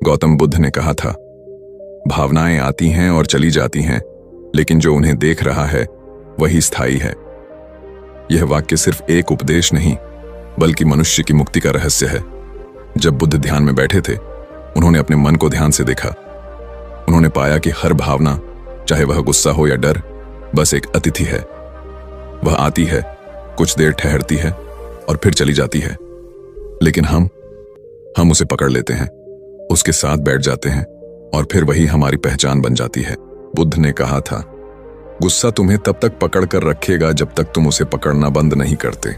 गौतम बुद्ध ने कहा था, भावनाएं आती हैं और चली जाती हैं, लेकिन जो उन्हें देख रहा है वही स्थायी है। यह वाक्य सिर्फ एक उपदेश नहीं, बल्कि मनुष्य की मुक्ति का रहस्य है। जब बुद्ध ध्यान में बैठे थे, उन्होंने अपने मन को ध्यान से देखा। उन्होंने पाया कि हर भावना, चाहे वह गुस्सा हो या डर, बस एक अतिथि है। वह आती है, कुछ देर ठहरती है और फिर चली जाती है। लेकिन हम उसे पकड़ लेते हैं, उसके साथ बैठ जाते हैं और फिर वही हमारी पहचान बन जाती है। बुद्ध ने कहा था, गुस्सा तुम्हें तब तक पकड़ कर रखेगा जब तक तुम उसे पकड़ना बंद नहीं करते।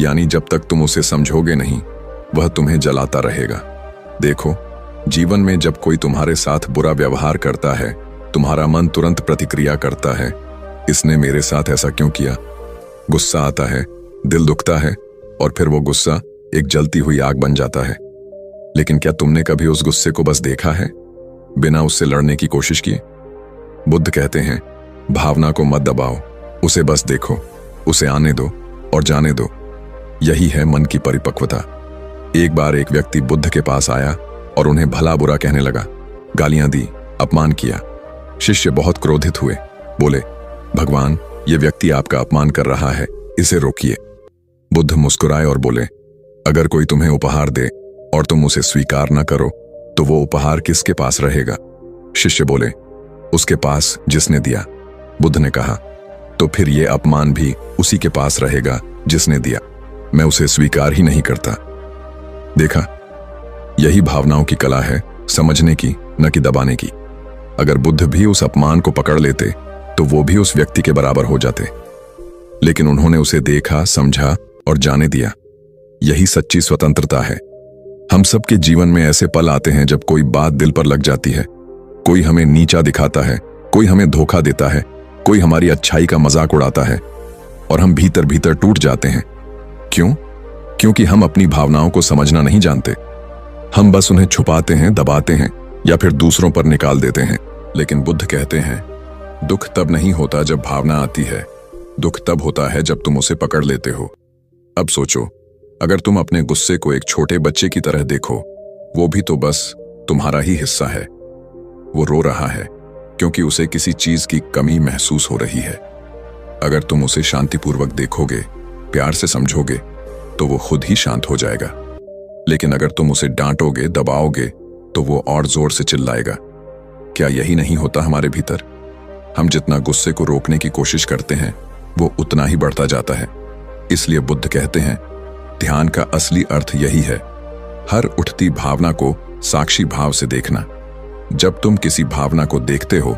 यानी जब तक तुम उसे समझोगे नहीं, वह तुम्हें जलाता रहेगा। देखो, जीवन में जब कोई तुम्हारे साथ बुरा व्यवहार करता है, तुम्हारा मन तुरंत प्रतिक्रिया करता है, इसने मेरे साथ ऐसा क्यों किया। गुस्सा आता है, दिल दुखता है और फिर वो गुस्सा एक जलती हुई आग बन जाता है। लेकिन क्या तुमने कभी उस गुस्से को बस देखा है, बिना उससे लड़ने की कोशिश किए? बुद्ध कहते हैं, भावना को मत दबाओ, उसे बस देखो, उसे आने दो और जाने दो। यही है मन की परिपक्वता। एक बार एक व्यक्ति बुद्ध के पास आया और उन्हें भला बुरा कहने लगा, गालियां दी, अपमान किया। शिष्य बहुत क्रोधित हुए, बोले, भगवान, ये व्यक्ति आपका अपमान कर रहा है, इसे रोकिए। बुद्ध मुस्कुराए और बोले, अगर कोई तुम्हें उपहार दे और तुम उसे स्वीकार न करो, तो वो उपहार किसके पास रहेगा? शिष्य बोले, उसके पास जिसने दिया। बुद्ध ने कहा, तो फिर ये अपमान भी उसी के पास रहेगा जिसने दिया। मैं उसे स्वीकार ही नहीं करता। देखा, यही भावनाओं की कला है, समझने की, न कि दबाने की। अगर बुद्ध भी उस अपमान को पकड़ लेते, तो वो भी उस व्यक्ति के बराबर हो जाते। लेकिन उन्होंने उसे देखा, समझा और जाने दिया। यही सच्ची स्वतंत्रता है। हम सबके जीवन में ऐसे पल आते हैं जब कोई बात दिल पर लग जाती है। कोई हमें नीचा दिखाता है, कोई हमें धोखा देता है, कोई हमारी अच्छाई का मजाक उड़ाता है और हम भीतर भीतर टूट जाते हैं। क्यों? क्योंकि हम अपनी भावनाओं को समझना नहीं जानते। हम बस उन्हें छुपाते हैं, दबाते हैं या फिर दूसरों पर निकाल देते हैं। लेकिन बुद्ध कहते हैं, दुख तब नहीं होता जब भावना आती है, दुख तब होता है जब तुम उसे पकड़ लेते हो। अब सोचो, अगर तुम अपने गुस्से को एक छोटे बच्चे की तरह देखो, वो भी तो बस तुम्हारा ही हिस्सा है। वो रो रहा है क्योंकि उसे किसी चीज की कमी महसूस हो रही है। अगर तुम उसे शांतिपूर्वक देखोगे, प्यार से समझोगे, तो वो खुद ही शांत हो जाएगा। लेकिन अगर तुम उसे डांटोगे, दबाओगे, तो वो और जोर से चिल्लाएगा। क्या यही नहीं होता हमारे भीतर? हम जितना गुस्से को रोकने की कोशिश करते हैं, वो उतना ही बढ़ता जाता है। इसलिए बुद्ध कहते हैं, ध्यान का असली अर्थ यही है, हर उठती भावना को साक्षी भाव से देखना। जब तुम किसी भावना को देखते हो,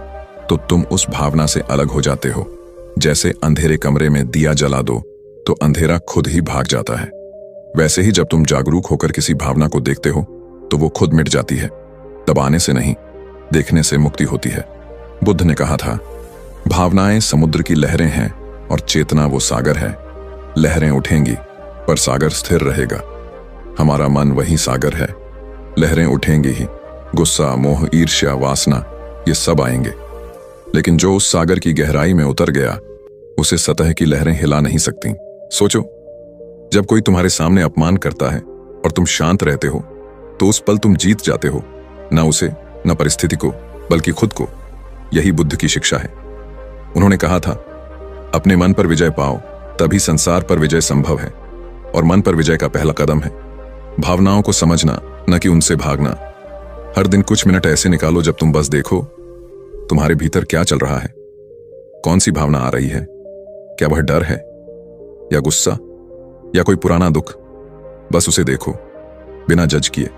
तो तुम उस भावना से अलग हो जाते हो। जैसे अंधेरे कमरे में दिया जला दो, तो अंधेरा खुद ही भाग जाता है। वैसे ही जब तुम जागरूक होकर किसी भावना को देखते हो, तो वो खुद मिट जाती है। दबाने से नहीं, देखने से मुक्ति होती है। बुद्ध ने कहा था, भावनाएं समुद्र की लहरें हैं और चेतना वो सागर है। लहरें उठेंगी पर सागर स्थिर रहेगा। हमारा मन वही सागर है। लहरें उठेंगी ही, गुस्सा, मोह, ईर्ष्या, वासना, ये सब आएंगे। लेकिन जो उस सागर की गहराई में उतर गया, उसे सतह की लहरें हिला नहीं सकती। सोचो, जब कोई तुम्हारे सामने अपमान करता है और तुम शांत रहते हो, तो उस पल तुम जीत जाते हो, न उसे, न परिस्थिति को, बल्कि खुद को। यही बुद्ध की शिक्षा है। उन्होंने कहा था, अपने मन पर विजय पाओ, तभी संसार पर विजय संभव है। और मन पर विजय का पहला कदम है भावनाओं को समझना, न कि उनसे भागना। हर दिन कुछ मिनट ऐसे निकालो जब तुम बस देखो, तुम्हारे भीतर क्या चल रहा है, कौन सी भावना आ रही है। क्या वह डर है या गुस्सा या कोई पुराना दुख? बस उसे देखो, बिना जज किए।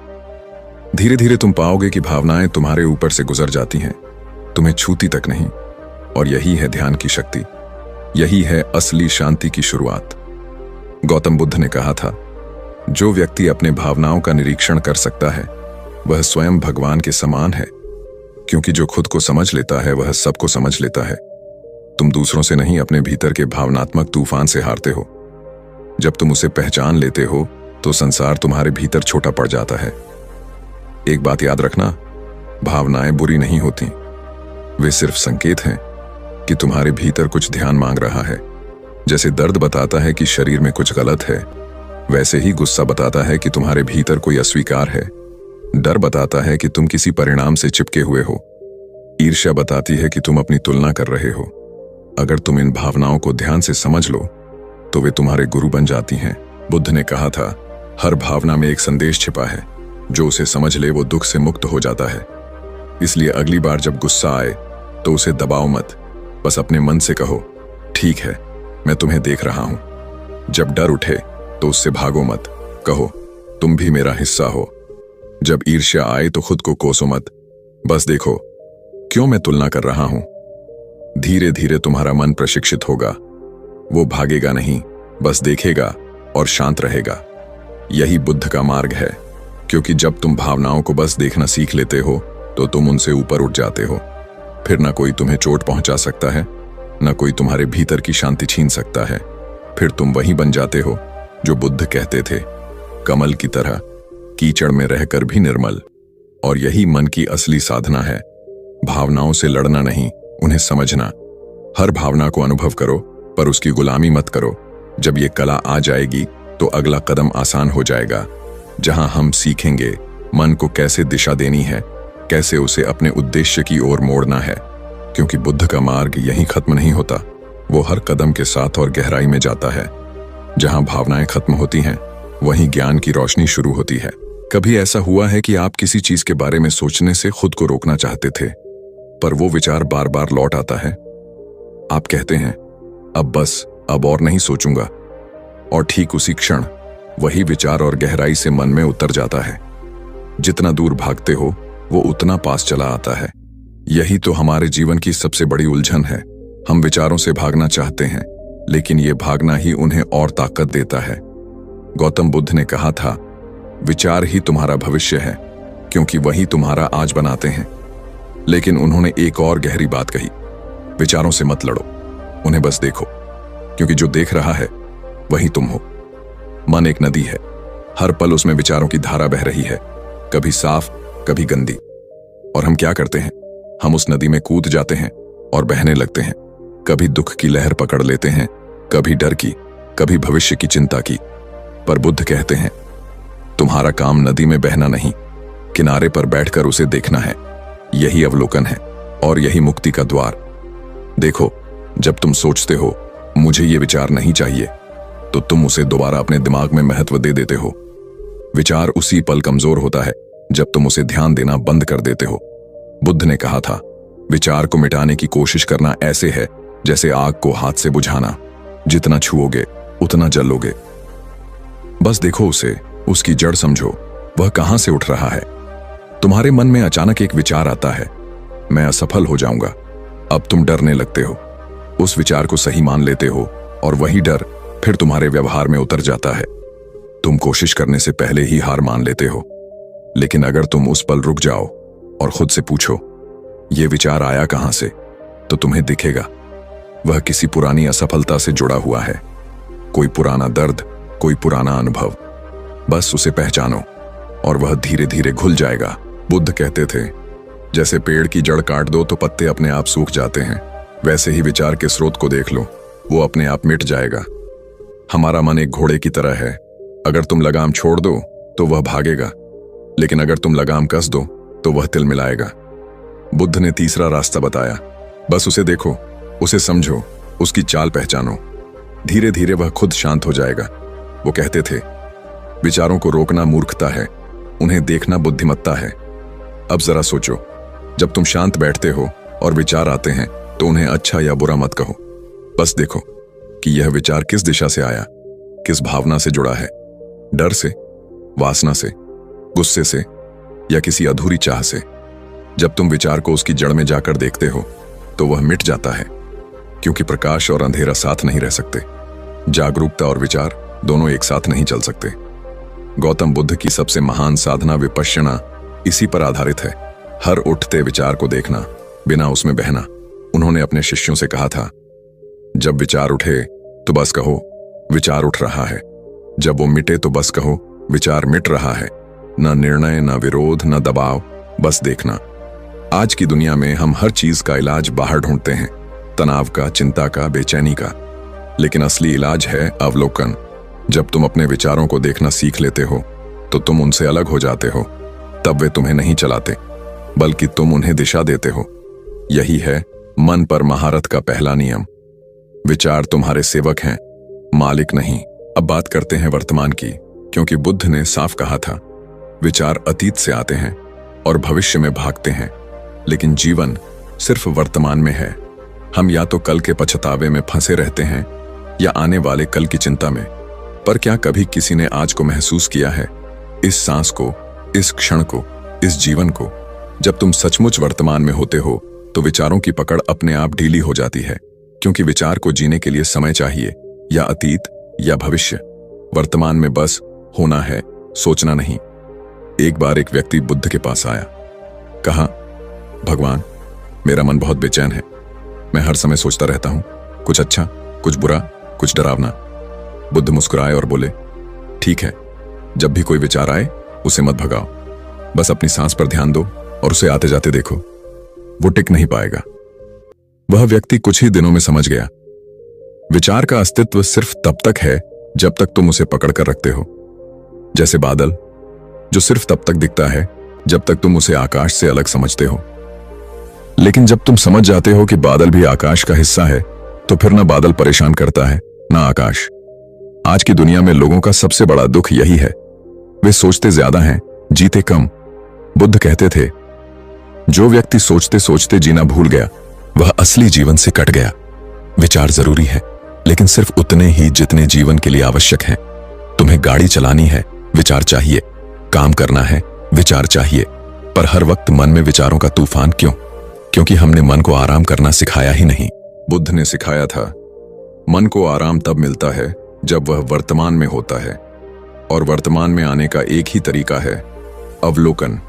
धीरे धीरे तुम पाओगे कि भावनाएं तुम्हारे ऊपर से गुजर जाती हैं, तुम्हें छूती तक नहीं। और यही है ध्यान की शक्ति, यही है असली शांति की शुरुआत। गौतम बुद्ध ने कहा था, जो व्यक्ति अपने भावनाओं का निरीक्षण कर सकता है, वह स्वयं भगवान के समान है। क्योंकि जो खुद को समझ लेता है, वह सबको समझ लेता है। तुम दूसरों से नहीं, अपने भीतर के भावनात्मक तूफान से हारते हो। जब तुम उसे पहचान लेते हो, तो संसार तुम्हारे भीतर छोटा पड़ जाता है। एक बात याद रखना, भावनाएं बुरी नहीं होती, वे सिर्फ संकेत हैं कि तुम्हारे भीतर कुछ ध्यान मांग रहा है। जैसे दर्द बताता है कि शरीर में कुछ गलत है, वैसे ही गुस्सा बताता है कि तुम्हारे भीतर कोई अस्वीकार है। डर बताता है कि तुम किसी परिणाम से चिपके हुए हो। ईर्ष्या बताती है कि तुम अपनी तुलना कर रहे हो। अगर तुम इन भावनाओं को ध्यान से समझ लो तो वे तुम्हारे गुरु बन जाती हैं। बुद्ध ने कहा था, हर भावना में एक संदेश छिपा है, जो उसे समझ ले वो दुख से मुक्त हो जाता है। इसलिए अगली बार जब गुस्सा आए तो उसे दबाओ मत, बस अपने मन से कहो, ठीक है, मैं तुम्हें देख रहा हूं। जब डर उठे तो उससे भागो मत, कहो, तुम भी मेरा हिस्सा हो। जब ईर्ष्या आए तो खुद को कोसो मत, बस देखो, क्यों मैं तुलना कर रहा हूं। धीरे धीरे तुम्हारा मन प्रशिक्षित होगा। वो भागेगा नहीं, बस देखेगा और शांत रहेगा। यही बुद्ध का मार्ग है, क्योंकि जब तुम भावनाओं को बस देखना सीख लेते हो तो तुम उनसे ऊपर उठ जाते हो। फिर ना कोई तुम्हें चोट पहुंचा सकता है, ना कोई तुम्हारे भीतर की शांति छीन सकता है। फिर तुम वही बन जाते हो जो बुद्ध कहते थे, कमल की तरह कीचड़ में रहकर भी निर्मल। और यही मन की असली साधना है, भावनाओं से लड़ना नहीं, उन्हें समझना। हर भावना को अनुभव करो, पर उसकी गुलामी मत करो। जब ये कला आ जाएगी तो अगला कदम आसान हो जाएगा, जहां हम सीखेंगे मन को कैसे दिशा देनी है, कैसे उसे अपने उद्देश्य की ओर मोड़ना है। क्योंकि बुद्ध का मार्ग यहीं खत्म नहीं होता, वो हर कदम के साथ और गहराई में जाता है। जहां भावनाएं खत्म होती हैं, वहीं ज्ञान की रोशनी शुरू होती है। कभी ऐसा हुआ है कि आप किसी चीज के बारे में सोचने से खुद को रोकना चाहते थे, पर वो विचार बार बार लौट आता है। आप कहते हैं, अब बस, अब और नहीं सोचूंगा, और ठीक उसी क्षण वही विचार और गहराई से मन में उतर जाता है। जितना दूर भागते हो वो उतना पास चला आता है। यही तो हमारे जीवन की सबसे बड़ी उलझन है। हम विचारों से भागना चाहते हैं, लेकिन ये भागना ही उन्हें और ताकत देता है। गौतम बुद्ध ने कहा था, विचार ही तुम्हारा भविष्य है, क्योंकि वही तुम्हारा आज बनाते हैं। लेकिन उन्होंने एक और गहरी बात कही, विचारों से मत लड़ो, उन्हें बस देखो, क्योंकि जो देख रहा है वही तुम हो। मन एक नदी है, हर पल उसमें विचारों की धारा बह रही है, कभी साफ, कभी गंदी। और हम क्या करते हैं, हम उस नदी में कूद जाते हैं और बहने लगते हैं। कभी दुख की लहर पकड़ लेते हैं, कभी डर की, कभी भविष्य की चिंता की। पर बुद्ध कहते हैं, तुम्हारा काम नदी में बहना नहीं, किनारे पर बैठकर उसे देखना है। यही अवलोकन है और यही मुक्ति का द्वार। देखो, जब तुम सोचते हो मुझे ये विचार नहीं चाहिए, तो तुम उसे दोबारा अपने दिमाग में महत्व दे देते हो। विचार उसी पल कमजोर होता है जब तुम उसे ध्यान देना बंद कर देते हो। बुद्ध ने कहा था, विचार को मिटाने की कोशिश करना ऐसे है जैसे आग को हाथ से बुझाना, जितना छुओगे उतना जलोगे। बस देखो उसे, उसकी जड़ समझो, वह कहां से उठ रहा है। तुम्हारे मन में अचानक एक विचार आता है, मैं असफल हो जाऊंगा। अब तुम डरने लगते हो, उस विचार को सही मान लेते हो, और वही डर फिर तुम्हारे व्यवहार में उतर जाता है। तुम कोशिश करने से पहले ही हार मान लेते हो। लेकिन अगर तुम उस पल रुक जाओ और खुद से पूछो, ये विचार आया कहां से, तो तुम्हें दिखेगा वह किसी पुरानी असफलता से जुड़ा हुआ है। कोई पुराना दर्द, कोई पुराना अनुभव। बस उसे पहचानो और वह धीरे धीरे घुल जाएगा। बुद्ध कहते थे, जैसे पेड़ की जड़ काट दो तो पत्ते अपने आप सूख जाते हैं, वैसे ही विचार के स्रोत को देख लो, वो अपने आप मिट जाएगा। हमारा मन एक घोड़े की तरह है, अगर तुम लगाम छोड़ दो तो वह भागेगा, लेकिन अगर तुम लगाम कस दो तो वह तिलमिलाएगा। बुद्ध ने तीसरा रास्ता बताया, बस उसे देखो, उसे समझो, उसकी चाल पहचानो। धीरे धीरे वह खुद शांत हो जाएगा। वो कहते थे, विचारों को रोकना मूर्खता है, उन्हें देखना बुद्धिमत्ता है। अब जरा सोचो, जब तुम शांत बैठते हो और विचार आते हैं तो उन्हें अच्छा या बुरा मत कहो, बस देखो कि यह विचार किस दिशा से आया, किस भावना से जुड़ा है, डर से, वासना से, गुस्से से, या किसी अधूरी चाह से। जब तुम विचार को उसकी जड़ में जाकर देखते हो तो वह मिट जाता है, क्योंकि प्रकाश और अंधेरा साथ नहीं रह सकते। जागरूकता और विचार दोनों एक साथ नहीं चल सकते। गौतम बुद्ध की सबसे महान साधना विपश्यना इसी पर आधारित है, हर उठते विचार को देखना, बिना उसमें बहना। उन्होंने अपने शिष्यों से कहा था, जब विचार उठे तो बस कहो, विचार उठ रहा है। जब वो मिटे तो बस कहो, विचार मिट रहा है। न निर्णय, न विरोध, न दबाव, बस देखना। आज की दुनिया में हम हर चीज का इलाज बाहर ढूंढते हैं, तनाव का, चिंता का, बेचैनी का, लेकिन असली इलाज है अवलोकन। जब तुम अपने विचारों को देखना सीख लेते हो तो तुम उनसे अलग हो जाते हो। तब वे तुम्हें नहीं चलाते, बल्कि तुम उन्हें दिशा देते हो। यही है मन पर महारत का पहला नियम। विचार तुम्हारे सेवक हैं, मालिक नहीं। अब बात करते हैं वर्तमान की, क्योंकि बुद्ध ने साफ कहा था, विचार अतीत से आते हैं और भविष्य में भागते हैं, लेकिन जीवन सिर्फ वर्तमान में है। हम या तो कल के पछतावे में फंसे रहते हैं या आने वाले कल की चिंता में। पर क्या कभी किसी ने आज को महसूस किया है, इस सांस को, इस क्षण को, इस जीवन को? जब तुम सचमुच वर्तमान में होते हो तो विचारों की पकड़ अपने आप ढीली हो जाती है, क्योंकि विचार को जीने के लिए समय चाहिए, या अतीत या भविष्य। वर्तमान में बस होना है, सोचना नहीं। एक बार एक व्यक्ति बुद्ध के पास आया, कहा, भगवान, मेरा मन बहुत बेचैन है। मैं हर समय सोचता रहता हूं, कुछ अच्छा, कुछ बुरा, कुछ डरावना। बुद्ध मुस्कुराए और बोले, ठीक है, जब भी कोई विचार आए उसे मत भगाओ, बस अपनी सांस पर ध्यान दो और उसे आते जाते देखो। वो टिक नहीं पाएगा। वह व्यक्ति कुछ ही दिनों में समझ गया, विचार का अस्तित्व सिर्फ तब तक है जब तक तुम उसे पकड़ कर रखते हो। जैसे बादल, जो सिर्फ तब तक दिखता है जब तक तुम उसे आकाश से अलग समझते हो। लेकिन जब तुम समझ जाते हो कि बादल भी आकाश का हिस्सा है, तो फिर ना बादल परेशान करता है, ना आकाश। आज की दुनिया में लोगों का सबसे बड़ा दुख यही है, वे सोचते ज्यादा हैं, जीते कम। बुद्ध कहते थे, जो व्यक्ति सोचते सोचते जीना भूल गया, वह असली जीवन से कट गया। विचार जरूरी है, लेकिन सिर्फ उतने ही जितने जीवन के लिए आवश्यक हैं। तुम्हें गाड़ी चलानी है, विचार चाहिए। काम करना है, विचार चाहिए। पर हर वक्त मन में विचारों का तूफान क्यों? क्योंकि हमने मन को आराम करना सिखाया ही नहीं। बुद्ध ने सिखाया था, मन को आराम तब मिलता है जब वह वर्तमान में होता है, और वर्तमान में आने का एक ही तरीका है, अवलोकन।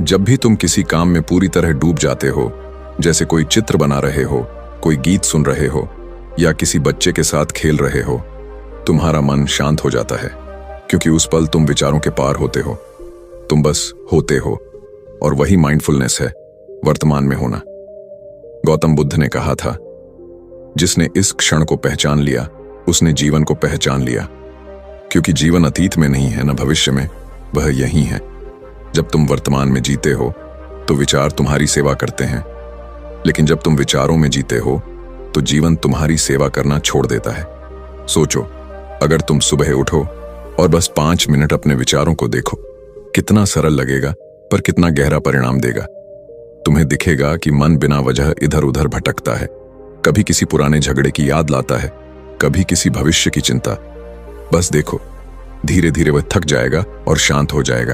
जब भी तुम किसी काम में पूरी तरह डूब जाते हो, जैसे कोई चित्र बना रहे हो, कोई गीत सुन रहे हो, या किसी बच्चे के साथ खेल रहे हो, तुम्हारा मन शांत हो जाता है, क्योंकि उस पल तुम विचारों के पार होते हो। तुम बस होते हो, और वही माइंडफुलनेस है, वर्तमान में होना। गौतम बुद्ध ने कहा था, जिसने इस क्षण को पहचान लिया, उसने जीवन को पहचान लिया। क्योंकि जीवन अतीत में नहीं है, न भविष्य में, वह यही है। जब तुम वर्तमान में जीते हो तो विचार तुम्हारी सेवा करते हैं, लेकिन जब तुम विचारों में जीते हो तो जीवन तुम्हारी सेवा करना छोड़ देता है। सोचो, अगर तुम सुबह उठो और बस 5 मिनट अपने विचारों को देखो, कितना सरल लगेगा, पर कितना गहरा परिणाम देगा। तुम्हें दिखेगा कि मन बिना वजह इधर उधर भटकता है, कभी किसी पुराने झगड़े की याद लाता है, कभी किसी भविष्य की चिंता। बस देखो, धीरे धीरे वह थक जाएगा और शांत हो जाएगा,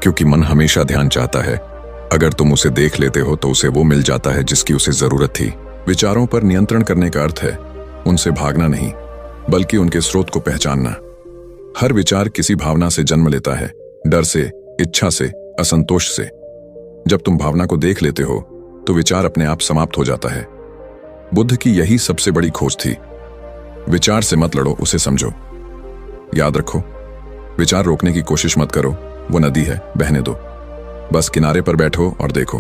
क्योंकि मन हमेशा ध्यान चाहता है। अगर तुम उसे देख लेते हो तो उसे वो मिल जाता है जिसकी उसे जरूरत थी। विचारों पर नियंत्रण करने का अर्थ है उनसे भागना नहीं, बल्कि उनके स्रोत को पहचानना। हर विचार किसी भावना से जन्म लेता है, डर से, इच्छा से, असंतोष से। जब तुम भावना को देख लेते हो तो विचार अपने आप समाप्त हो जाता है। बुद्ध की यही सबसे बड़ी खोज थी। विचार से मत लड़ो, उसे समझो। याद रखो, विचार रोकने की कोशिश मत करो, वो नदी है, बहने दो। बस किनारे पर बैठो और देखो,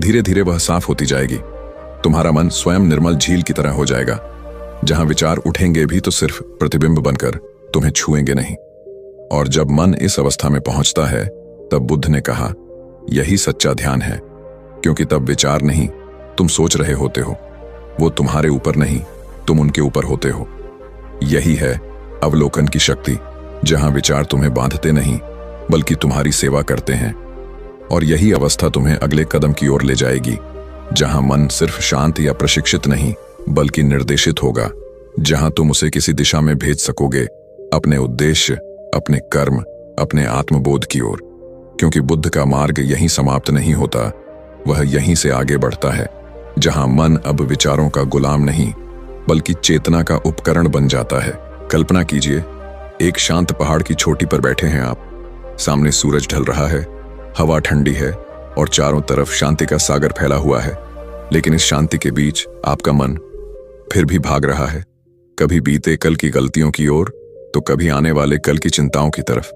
धीरे धीरे वह साफ होती जाएगी। तुम्हारा मन स्वयं निर्मल झील की तरह हो जाएगा, जहां विचार उठेंगे भी तो सिर्फ प्रतिबिंब बनकर, तुम्हें छुएंगे नहीं। और जब मन इस अवस्था में पहुंचता है, तब बुद्ध ने कहा, यही सच्चा ध्यान है, क्योंकि तब विचार नहीं, तुम सोच रहे होते हो। वो तुम्हारे ऊपर नहीं, तुम उनके ऊपर होते हो। यही है अवलोकन की शक्ति, जहां विचार तुम्हें बांधते नहीं, बल्कि तुम्हारी सेवा करते हैं। और यही अवस्था तुम्हें अगले कदम की ओर ले जाएगी, जहां मन सिर्फ शांत या प्रशिक्षित नहीं, बल्कि निर्देशित होगा, जहां तुम उसे किसी दिशा में भेज सकोगे, अपने उद्देश्य, अपने कर्म, अपने आत्मबोध की ओर। क्योंकि बुद्ध का मार्ग यहीं समाप्त नहीं होता, वह यहीं से आगे बढ़ता है, जहां मन अब विचारों का गुलाम नहीं, बल्कि चेतना का उपकरण बन जाता है। कल्पना कीजिए, एक शांत पहाड़ की चोटी पर बैठे हैं आप। सामने सूरज ढल रहा है, हवा ठंडी है और चारों तरफ शांति का सागर फैला हुआ है। लेकिन इस शांति के बीच आपका मन फिर भी भाग रहा है, कभी बीते कल की गलतियों की ओर, तो कभी आने वाले कल की चिंताओं की तरफ।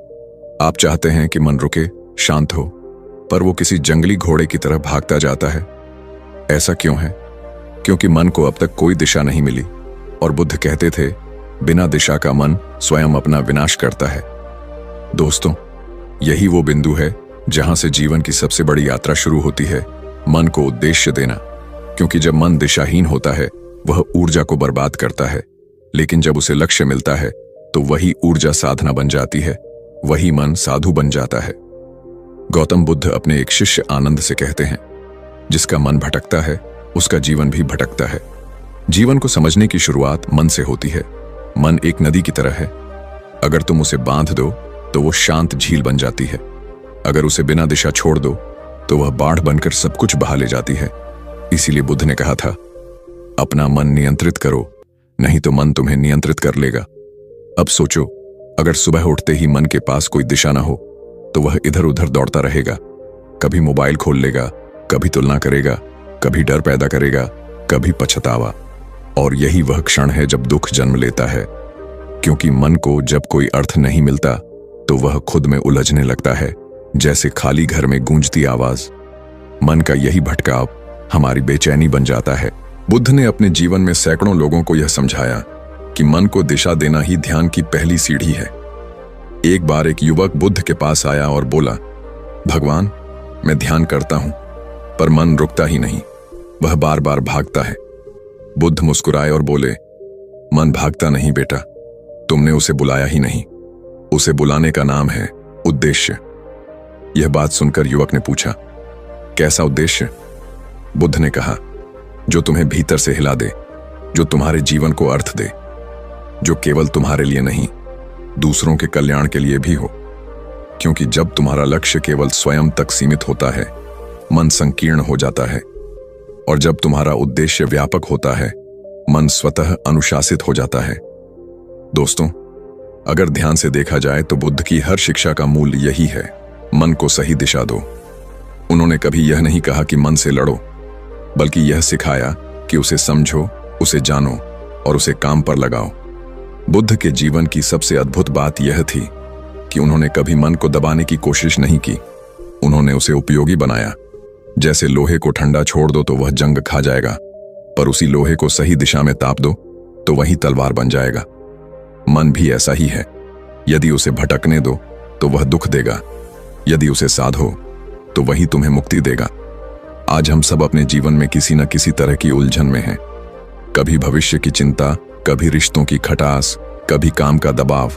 आप चाहते हैं कि मन रुके, शांत हो, पर वो किसी जंगली घोड़े की तरह भागता जाता है। ऐसा क्यों है? क्योंकि मन को अब तक कोई दिशा नहीं मिली। और बुद्ध कहते थे, बिना दिशा का मन स्वयं अपना विनाश करता है। दोस्तों, यही वो बिंदु है जहां से जीवन की सबसे बड़ी यात्रा शुरू होती है, मन को उद्देश्य देना। क्योंकि जब मन दिशाहीन होता है वह ऊर्जा को बर्बाद करता है, लेकिन जब उसे लक्ष्य मिलता है तो वही ऊर्जा साधना बन जाती है, वही मन साधु बन जाता है। गौतम बुद्ध अपने एक शिष्य आनंद से कहते हैं, जिसका मन भटकता है उसका जीवन भी भटकता है। जीवन को समझने की शुरुआत मन से होती है। मन एक नदी की तरह है, अगर तुम उसे बांध दो तो वो शांत झील बन जाती है, अगर उसे बिना दिशा छोड़ दो तो वह बाढ़ बनकर सब कुछ बहा ले जाती है। इसीलिए बुद्ध ने कहा था, अपना मन नियंत्रित करो, नहीं तो मन तुम्हें नियंत्रित कर लेगा। अब सोचो, अगर सुबह उठते ही मन के पास कोई दिशा ना हो तो वह इधर उधर दौड़ता रहेगा। कभी मोबाइल खोल लेगा, कभी तुलना करेगा, कभी डर पैदा करेगा, कभी पछतावा। और यही वह क्षण है जब दुख जन्म लेता है, क्योंकि मन को जब कोई अर्थ नहीं मिलता तो वह खुद में उलझने लगता है, जैसे खाली घर में गूंजती आवाज। मन का यही भटकाव हमारी बेचैनी बन जाता है। बुद्ध ने अपने जीवन में सैकड़ों लोगों को यह समझाया कि मन को दिशा देना ही ध्यान की पहली सीढ़ी है। एक बार एक युवक बुद्ध के पास आया और बोला, भगवान, मैं ध्यान करता हूं पर मन रुकता ही नहीं, वह बार बार भागता है। बुद्ध मुस्कुराए और बोले, मन भागता नहीं बेटा, तुमने उसे बुलाया ही नहीं। उसे बुलाने का नाम है उद्देश्य। यह बात सुनकर युवक ने पूछा, कैसा उद्देश्य? बुद्ध ने कहा, जो तुम्हें भीतर से हिला दे, जो तुम्हारे जीवन को अर्थ दे, जो केवल तुम्हारे लिए नहीं दूसरों के कल्याण के लिए भी हो। क्योंकि जब तुम्हारा लक्ष्य केवल स्वयं तक सीमित होता है, मन संकीर्ण हो जाता है, और जब तुम्हारा उद्देश्य व्यापक होता है, मन स्वतः अनुशासित हो जाता है। दोस्तों, अगर ध्यान से देखा जाए तो बुद्ध की हर शिक्षा का मूल यही है, मन को सही दिशा दो। उन्होंने कभी यह नहीं कहा कि मन से लड़ो, बल्कि यह सिखाया कि उसे समझो, उसे जानो और उसे काम पर लगाओ। बुद्ध के जीवन की सबसे अद्भुत बात यह थी कि उन्होंने कभी मन को दबाने की कोशिश नहीं की, उन्होंने उसे उपयोगी बनाया। जैसे लोहे को ठंडा छोड़ दो तो वह जंग खा जाएगा, पर उसी लोहे को सही दिशा में ताप दो तो वही तलवार बन जाएगा। मन भी ऐसा ही है, यदि उसे भटकने दो तो वह दुख देगा, यदि उसे साधो तो वही तुम्हें मुक्ति देगा। आज हम सब अपने जीवन में किसी न किसी तरह की उलझन में हैं। कभी भविष्य की चिंता, कभी रिश्तों की खटास, कभी काम का दबाव।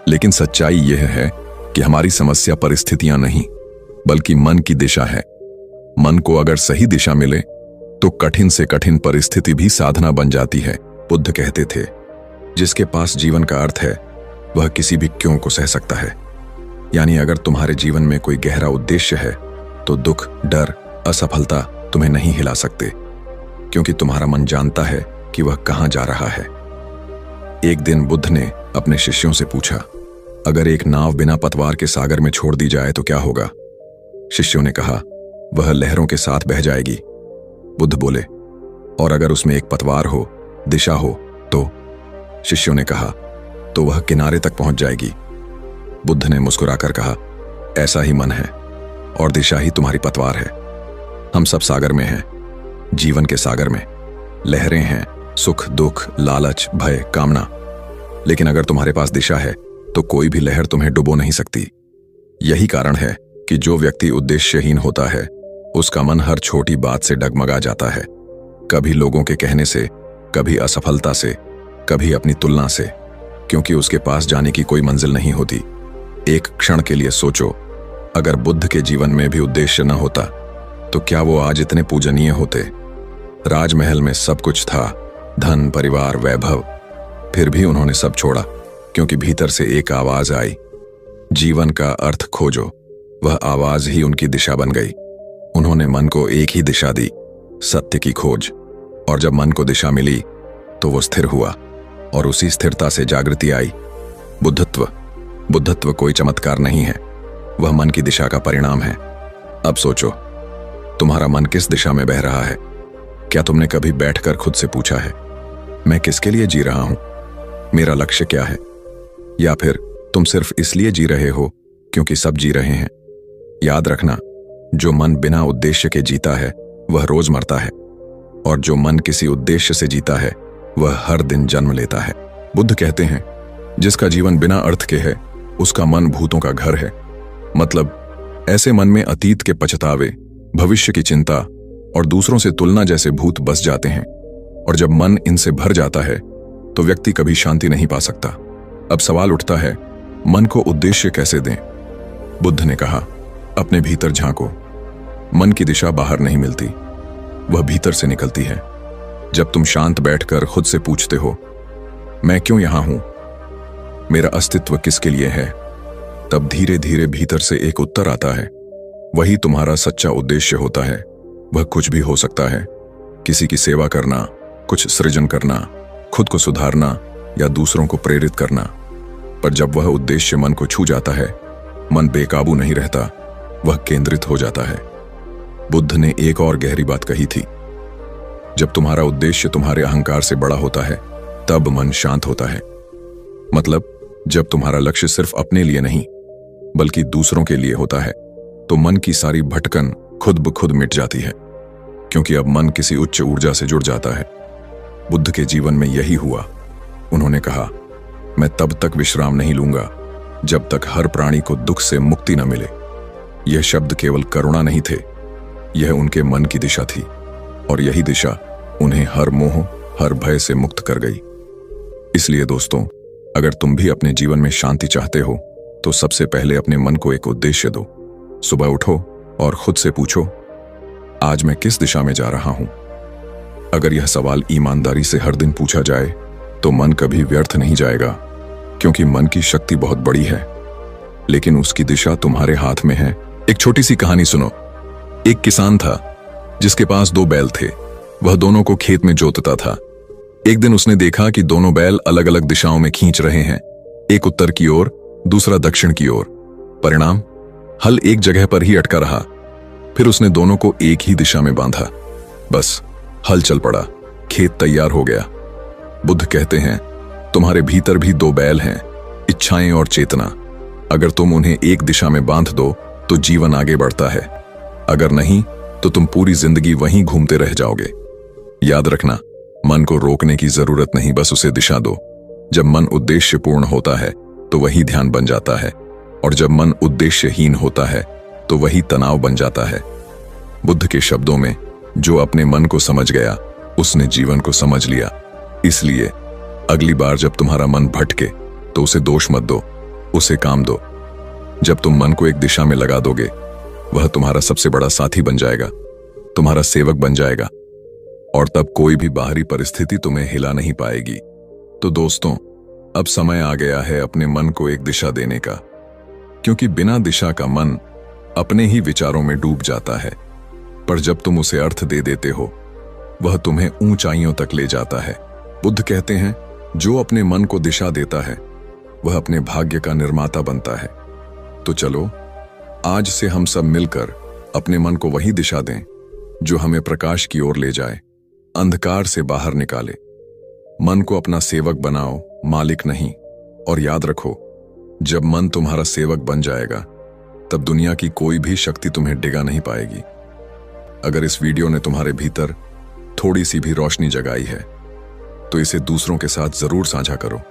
लेकिन सच्चाई यह है कि हमारी समस्या परिस्थितियां नहीं, बल्कि मन की दिशा है। मन को अगर सही दिशा मिले तो कठिन से कठिन परिस्थिति भी साधना बन जाती है। बुद्ध कहते थे, जिसके पास जीवन का अर्थ है वह किसी भी क्यों को सह सकता है। यानी अगर तुम्हारे जीवन में कोई गहरा उद्देश्य है तो दुख, डर, असफलता तुम्हें नहीं हिला सकते, क्योंकि तुम्हारा मन जानता है कि वह कहां जा रहा है। एक दिन बुद्ध ने अपने शिष्यों से पूछा, अगर एक नाव बिना पतवार के सागर में छोड़ दी जाए तो क्या होगा? शिष्यों ने कहा, वह लहरों के साथ बह जाएगी। बुद्ध बोले, और अगर उसमें एक पतवार हो, दिशा हो तो? शिष्यों ने कहा, तो वह किनारे तक पहुंच जाएगी। बुद्ध ने मुस्कुराकर कहा, ऐसा ही मन है और दिशा ही तुम्हारी पतवार है। हम सब सागर में हैं, जीवन के सागर में। लहरें हैं, सुख, दुख, लालच, भय, कामना। लेकिन अगर तुम्हारे पास दिशा है तो कोई भी लहर तुम्हें डुबो नहीं सकती। यही कारण है कि जो व्यक्ति उद्देश्यहीन होता है उसका मन हर छोटी बात से डगमगा जाता है, कभी लोगों के कहने से, कभी असफलता से, कभी अपनी तुलना से, क्योंकि उसके पास जाने की कोई मंजिल नहीं होती। एक क्षण के लिए सोचो, अगर बुद्ध के जीवन में भी उद्देश्य न होता तो क्या वो आज इतने पूजनीय होते? राजमहल में सब कुछ था, धन, परिवार, वैभव, फिर भी उन्होंने सब छोड़ा, क्योंकि भीतर से एक आवाज आई, जीवन का अर्थ खोजो। वह आवाज ही उनकी दिशा बन गई। उन्होंने मन को एक ही दिशा दी, सत्य की खोज। और जब मन को दिशा मिली तो वो स्थिर हुआ और उसी स्थिरता से जागृति आई। बुद्धत्व कोई चमत्कार नहीं है, वह मन की दिशा का परिणाम है। अब सोचो, तुम्हारा मन किस दिशा में बह रहा है? क्या तुमने कभी बैठकर खुद से पूछा है, मैं किसके लिए जी रहा हूं? मेरा लक्ष्य क्या है? या फिर तुम सिर्फ इसलिए जी रहे हो क्योंकि सब जी रहे हैं? याद रखना, जो मन बिना उद्देश्य के जीता है वह रोज मरता है, और जो मन किसी उद्देश्य से जीता है वह हर दिन जन्म लेता है। बुद्ध कहते हैं, जिसका जीवन बिना अर्थ के है उसका मन भूतों का घर है। मतलब ऐसे मन में अतीत के पछतावे, भविष्य की चिंता और दूसरों से तुलना जैसे भूत बस जाते हैं, और जब मन इनसे भर जाता है तो व्यक्ति कभी शांति नहीं पा सकता। अब सवाल उठता है, मन को उद्देश्य कैसे दें? बुद्ध ने कहा, अपने भीतर झांको। मन की दिशा बाहर नहीं मिलती, वह भीतर से निकलती है। जब तुम शांत बैठकर खुद से पूछते हो, मैं क्यों यहां हूं, मेरा अस्तित्व किसके लिए है, तब धीरे धीरे भीतर से एक उत्तर आता है। वही तुम्हारा सच्चा उद्देश्य होता है। वह कुछ भी हो सकता है, किसी की सेवा करना, कुछ सृजन करना, खुद को सुधारना या दूसरों को प्रेरित करना। पर जब वह उद्देश्य मन को छू जाता है, मन बेकाबू नहीं रहता, वह केंद्रित हो जाता है। बुद्ध ने एक और गहरी बात कही थी, जब तुम्हारा उद्देश्य तुम्हारे अहंकार से बड़ा होता है तब मन शांत होता है। मतलब जब तुम्हारा लक्ष्य सिर्फ अपने लिए नहीं बल्कि दूसरों के लिए होता है तो मन की सारी भटकन खुद ब खुद मिट जाती है, क्योंकि अब मन किसी उच्च ऊर्जा से जुड़ जाता है। बुद्ध के जीवन में यही हुआ। उन्होंने कहा, मैं तब तक विश्राम नहीं लूंगा जब तक हर प्राणी को दुख से मुक्ति न मिले। यह शब्द केवल करुणा नहीं थे, यह उनके मन की दिशा थी, और यही दिशा उन्हें हर मोह, हर भय से मुक्त कर गई। इसलिए दोस्तों, अगर तुम भी अपने जीवन में शांति चाहते हो तो सबसे पहले अपने मन को एक उद्देश्य दो। सुबह उठो और खुद से पूछो, आज मैं किस दिशा में जा रहा हूं? अगर यह सवाल ईमानदारी से हर दिन पूछा जाए तो मन कभी व्यर्थ नहीं जाएगा, क्योंकि मन की शक्ति बहुत बड़ी है, लेकिन उसकी दिशा तुम्हारे हाथ में है। एक छोटी सी कहानी सुनो। एक किसान था जिसके पास 2 बैल थे। वह दोनों को खेत में जोतता था। एक दिन उसने देखा कि दोनों बैल अलग अलग दिशाओं में खींच रहे हैं, एक उत्तर की ओर, दूसरा दक्षिण की ओर। परिणाम, हल एक जगह पर ही अटका रहा। फिर उसने दोनों को एक ही दिशा में बांधा। बस हल चल पड़ा, खेत तैयार हो गया। बुद्ध कहते हैं, तुम्हारे भीतर भी 2 बैल हैं, इच्छाएं और चेतना। अगर तुम उन्हें एक दिशा में बांध दो तो जीवन आगे बढ़ता है, अगर नहीं तो तुम पूरी जिंदगी वहीं घूमते रह जाओगे। याद रखना, मन को रोकने की जरूरत नहीं, बस उसे दिशा दो। जब मन उद्देश्य पूर्ण होता है तो वही ध्यान बन जाता है, और जब मन उद्देश्यहीन होता है तो वही तनाव बन जाता है। बुद्ध के शब्दों में, जो अपने मन को समझ गया उसने जीवन को समझ लिया। इसलिए अगली बार जब तुम्हारा मन भटके तो उसे दोष मत दो, उसे काम दो। जब तुम मन को एक दिशा में लगा दोगे, वह तुम्हारा सबसे बड़ा साथी बन जाएगा, तुम्हारा सेवक बन जाएगा, और तब कोई भी बाहरी परिस्थिति तुम्हें हिला नहीं पाएगी। तो दोस्तों, अब समय आ गया है अपने मन को एक दिशा देने का, क्योंकि बिना दिशा का मन अपने ही विचारों में डूब जाता है, पर जब तुम उसे अर्थ दे देते हो, वह तुम्हें ऊंचाइयों तक ले जाता है। बुद्ध कहते हैं, जो अपने मन को दिशा देता है वह अपने भाग्य का निर्माता बनता है। तो चलो, आज से हम सब मिलकर अपने मन को वही दिशा दें जो हमें प्रकाश की ओर ले जाए, अंधकार से बाहर निकाले। मन को अपना सेवक बनाओ, मालिक नहीं। और याद रखो, जब मन तुम्हारा सेवक बन जाएगा तब दुनिया की कोई भी शक्ति तुम्हें डिगा नहीं पाएगी। अगर इस वीडियो ने तुम्हारे भीतर थोड़ी सी भी रोशनी जगाई है तो इसे दूसरों के साथ जरूर साझा करो।